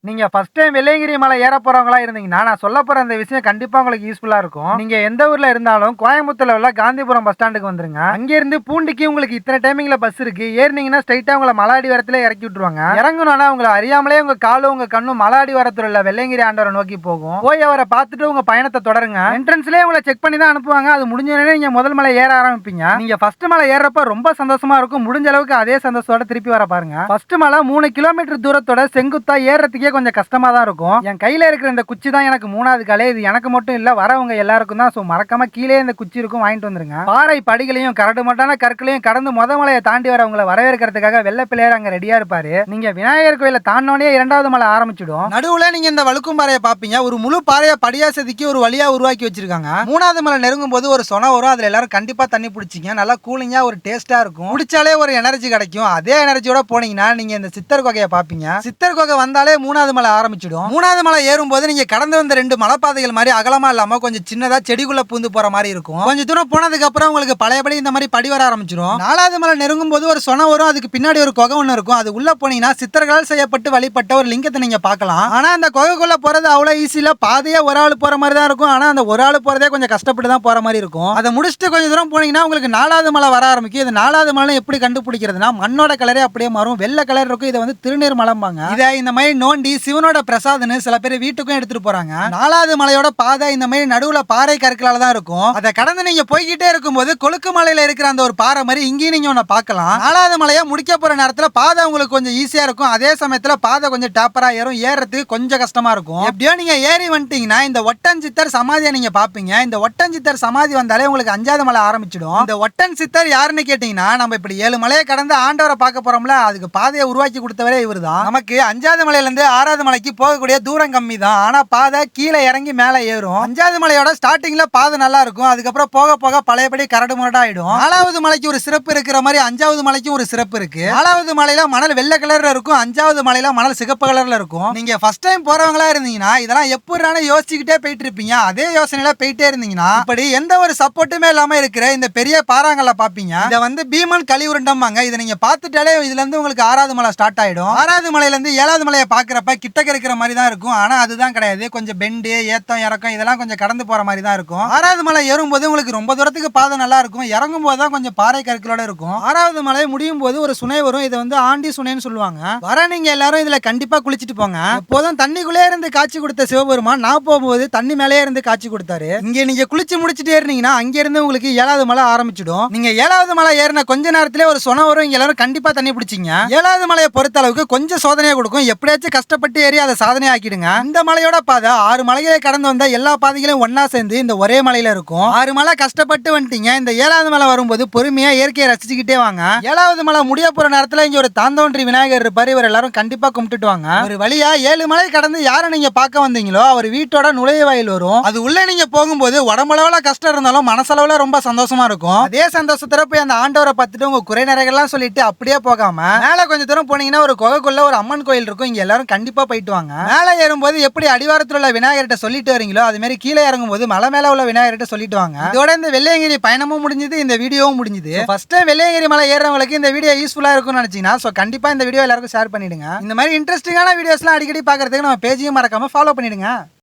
நீங்க first time Velliangiri மலை ஏற போறவங்களா இருந்தீங்கன்னா நான் சொல்ல போற இந்த விஷயம் கண்டிப்பா உங்களுக்கு யூஸ்ஃபுல்லா இருக்கும். நீங்க எந்த ஊர்ல இருந்தாலும் கோயம்புத்தூர்ல உள்ள காந்திபுரம் பஸ் ஸ்டாண்டுக்கு வந்துருங்க. அங்க இருந்து பூண்டிக்கு உங்களுக்கு இத்தனை டைமிங்ல பஸ் இருக்கு. ஏறினீங்கன்னா ஸ்ட்ரைட்டா உங்களை மலாடி வரத்துல இறக்கி விட்டுருவாங்க. இறங்கணும்னா உங்களை அறியாமலே உங்க காலும் உங்க கண்ணும் மலாடி வரத்துல உள்ள வெள்ளையங்கிரி ஆண்டவரை நோக்கி போகும். போய் அவரை பார்த்துட்டு உங்க பயணத்தை தொடருங்க. என்ட்ரன்ஸ்லயே உங்களை செக் பண்ணி தான் அனுப்புவாங்க. அது முடிஞ்சோடனே நீங்க முதல் மலை ஏற ஆரம்பிப்பீங்க. நீங்க ஃபர்ஸ்ட் மலை ஏறப்ப ரொம்ப சந்தோஷமா இருக்கும். முடிஞ்ச அளவுக்கு அதே சந்தோஷத்தோட திருப்பி வர பாருங்க. ஃபர்ஸ்ட் மலை 3 கிலோமீட்டர் தூரத்தோட செங்குத்தா ஏறதுக்கே கொஞ்சம் கஷ்டமா தான் இருக்கும். என் கையில இருக்கிற இந்த குச்சி தான் எனக்கு 3வது காலே. இது எனக்கு மட்டும் இல்ல, வரவங்க எல்லாருக்கும் தான். சோ மறக்காம கீழே இந்த குச்சி இருக்கும், வாங்கிட்டு வந்துருங்க. பாறை படிகளையும் கரடு மட்டான கற்களையும் கடந்து மலையை தாண்டி வரவங்களை வரவேற்கிறதுக்காக வெள்ளை பிள்ளையார் அங்க ரெடியா இருப்பாரு. நீங்க விநாயகர் கோயில தாண்டோனே 2வது மலை ஆரம்பிச்சிடும். நடுவுல நீங்க இந்த வழுக்கும் பாறையை பாப்பீங்க. ஒரு முழு பாறையை படியா செதுக்கி ஒரு வழியா உருவாக்கி வச்சிருக்காங்க. 3வது மலை நெருங்கும் போது ஒரு சொன வரும். அதுல எல்லாரும் கண்டிப்பா தண்ணி பிடிச்சிங்க. நல்லா கூலிங்கா ஒரு டேஸ்டா இருக்கும். குடிச்சாலே ஒரு எனர்ஜி கிடைக்கும். அதே எனர்ஜியோட போனீங்கன்னா நீங்க இந்த சித்தர் குகையை பாப்பீங்க. சித்தர் குகை வந்தாலே 3வது மலை ஆரம்பிச்சிடும். 3வது மலை ஏறும்போது நீங்க கடந்து வந்த 2 மலைப்பாதைகள் மாதிரி அகலமா இல்லாம கொஞ்சம் சின்னதா செடிக்குள்ள பூந்து போற மாதிரி இருக்கும். கொஞ்சம் தூரம் போனதுக்கு அப்புறம் உங்களுக்கு பழையபடி இந்த மாதிரி படி வர ஆரம்பிச்சிடும். 4வது மலை நெருங்கும் போது ஒரு சொன வரும். அதுக்கு பின்னாடி ஒரு குகை ஒன்று இருக்கும். அது உள்ள போனீங்கன்னா சித்தர்களால் செய்யப்பட்டு வழிபட்ட ஒரு லிங்கத்தை நீங்க பார்க்கலாம். ஆனா அந்த குகைக்குள்ள போறது அவ்வளவு ஈஸியில, பாதையே ஒரு ஆள் போற மாதிரி தான் இருக்கும். ஆனா அந்த ஒரு ஆள் போறதே கொஞ்சம் கஷ்டப்பட்டு தான் போற மாதிரி இருக்கும். அதை முடிச்சுட்டு கொஞ்சம் தூரம் போனீங்கன்னா உங்களுக்கு 4வது மலை வர ஆரம்பிக்கும். இது 4வது மலை எப்படி கண்டுபிடிக்கிறதுனா, மண்ணோட கலரே அப்படியே மாறும். வெள்ளை கலர் இருக்கும். இதை வந்து திருநீர் மலைம்பாங்க. இதை இந்த மாதிரி நோண்டி சிவனோட பிரசாதன்னு சில பேர் வீட்டுக்கும் எடுத்துட்டு போறாங்க. 4வது மலையோட பாதை இந்த மாதிரி நடுவுல பாறை கற்களால தான் இருக்கும். அதை கடந்து நீங்க போய்கிட்டே இருக்கும்போது கொழுக்கு மலையில இருக்கிற அந்த ஒரு பாறை மாதிரி இங்கேயும் நீங்க ஒன்ன பார்க்கலாம். 4வது மலையை முடிக்க போற நேரத்துல பாதை உங்களுக்கு கொஞ்சம் ஈஸியா இருக்கும். அதே சமயத்துல பாதை கொஞ்சம் டேப்பரா ஏறும். ஏறதுக்கு கொஞ்சம் கஷ்டமா இருக்கும். எப்படியோ நீங்க ஏறி வந்துட்டீங்கன்னா இந்த ஒட்டன் சித்தர் சமாதியை நீங்க பாப்பீங்க. இந்த ஒட்டன் சித்தர் சமாதி வந்தாலே உங்களுக்கு 5வது மலை ஆரம்பிச்சிடும். இந்த ஒட்டன் சித்தர் யாருன்னு கேட்டீங்கன்னா, நம்ம இப்படி 7 மலையை கடந்து ஆண்டவரை பார்க்க போறோம்ல, அதுக்கு பாதையை உருவாக்கி கொடுத்தவரே இவர்தான். நமக்கு 5வது மலையில இருந்து 6வது மலைக்கு போகக்கூடிய தூரம் கம்மி தான். ஆனா பாதை கீழே இறங்கி மேலே ஏறும். 5வது மலையோட ஸ்டார்டிங்ல பாதை நல்லா இருக்கும். அதுக்கப்புறம் போக போக பழையபடி கரடு முரடா ஆயிடும். 4வது மலைக்கு ஒரு சிறப்பு இருக்கிற மாதிரி 5வது மலைக்கும் ஒரு சிறப்பு இருக்கு. 4வது மலையில மணல் வெள்ளை கலர்ல இருக்கும். 5வது மலையில மணல் சிகப்பு கலர்ல இருக்கும். நீங்க ஃபர்ஸ்ட் டைம் போறவங்களா இருந்தீங்கன்னா இதெல்லாம் எப்படின்னு யோசிச்சுக்கிட்டே போயிட்டு இருப்பீங்க. அதே யோசனையில போயிட்டே இருந்தீங்கன்னா இப்படி எந்த ஒரு சப்போர்ட்டுமே இல்லாம இருக்கிற இந்த பெரிய பாறாங்கல்ல பாப்பீங்க. இதை வந்து பீமன் களி உருண்டம்பாங்க. இதை நீங்க பார்த்துட்டாலே இதுல இருந்து உங்களுக்கு 6வது மலை ஸ்டார்ட் ஆயிடும். 6வது மலையில இருந்து 7வது மலையை பாக்குறப்ப கிட்டக்க இருக்கிற மாதிரி தான் இருக்கும். ஆனா அதுதான் கிடையாது. கொஞ்சம் பெண்டு ஏத்தம் இறக்கம் இதெல்லாம் கொஞ்சம் கடந்து போற மாதிரி தான் இருக்கும். 6வது மலை ஏறும்போது உங்களுக்கு ரொம்ப தூரத்துக்கு பாதை நல்லா இருக்கும். இறங்கும் போது தான் கொஞ்சம் பாறை கற்களோட இருக்கும். 6வது மலை முடியும் போது ஒரு சுனை வரும். இதை வந்து ஆண்டி சுனைன்னு சொல்லுவாங்க. வர நீங்க எல்லாரும் இதுல கண்டிப்பா குளிச்சுட்டு போங்க. எப்போதும் தண்ணிக்குள்ளே இருந்து காட்சி கொடுத்த சிவபெருமான் நான் போகும்போது தண்ணி மேலே இருந்து காட்சி கொடுத்தாரு. இங்க நீங்க குளிச்சு முடிச்சுட்டு ஏறினீங்கன்னா அங்க இருந்து உங்களுக்கு 7வது மலை ஆரம்பிச்சிடும். நீங்க 7வது மலை ஏறின கொஞ்ச நேரத்திலே ஒரு சொன வரும். இங்க எல்லாரும் கண்டிப்பா தண்ணி பிடிச்சிங்க. 7வது மலையை பொறுத்த அளவுக்கு கொஞ்சம் சோதனையை கொடுக்கும். எப்படியாச்சும் கஷ்டப்பட்டு ஏறி அதை சாதனை ஆக்கிடுங்க. இந்த மலையோட பாதை 6 மலைகளை கடந்து வந்த எல்லா பாதைகளையும் ஒன்னா சேர்ந்து இந்த ஒரே மலையில இருக்கும். 6 மலை கஷ்டப்பட்டு வந்துட்டீங்க. இந்த 7வது மலை வரும்போது பொறுமையா இயற்கையை ரசிச்சுக்கிட்டே வாங்க. 7வது மலை முடிய போற நேரத்துல இங்க ஒரு தாந்தோன்றி விநாயகர் இருப்பாரு. இவர் எல்லாரும் கண்டிப்பா கும்பிட்டுட்டு வாங்க. ஒரு வழியா 7 மலை கடந்து யாரை நீங்க பார்க்க வந்தீங்களோ அவர் வீட்டோட நுழைவாயில் வரும். அது உள்ள நீங்க போகும்போது உடம்பளவுல கஷ்டம் இருந்தாலும் மனசளவுல ரொம்ப சந்தோஷமா இருக்கும். அதே சந்தோஷத்துல போய் அந்த ஆண்டவரை பார்த்துட்டு உங்க குறை நிறைகள்லாம் சொல்லிட்டு அப்படியே போகாம மேல கொஞ்சம் தூரம் போனீங்கன்னா ஒரு குகைக்குள்ள ஒரு அம்மன் கோயில் இருக்கும். இங்க எல்லாரும் கண்டிப்பா போயிட்டு வாங்க. மேல ஏறும்போது எப்படி அடிவாரத்தில் உள்ள விநாயகர்கிட்ட சொல்லிட்டு வரீங்களோ அது மாதிரி கீழே இறங்கும் போது மலை மேல உள்ள விநாயகர்கிட்ட சொல்லிட்டு வாங்க. இதோட இந்த வெள்ளையங்கிரி பயணமும் முடிஞ்சது, இந்த வீடியோவும் முடிஞ்சது. ஃபர்ஸ்ட் வெள்ளையங்கிரி மலை ஏறவங்களுக்கு இந்த வீடியோ யூஸ்ஃபுல்லா இருக்கும்னு நினைச்சீங்கன்னா கண்டிப்பா இந்த வீடியோ எல்லாருக்கும் ஷேர் பண்ணிடுங்க. இந்த மாதிரி இன்ட்ரெஸ்டிங்கான வீடியோஸ்லாம் அடிக்கடி பாக்குறதுக்கு நம்ம பேஜையும் மறக்காம ஃபாலோ பண்ணிடுங்க.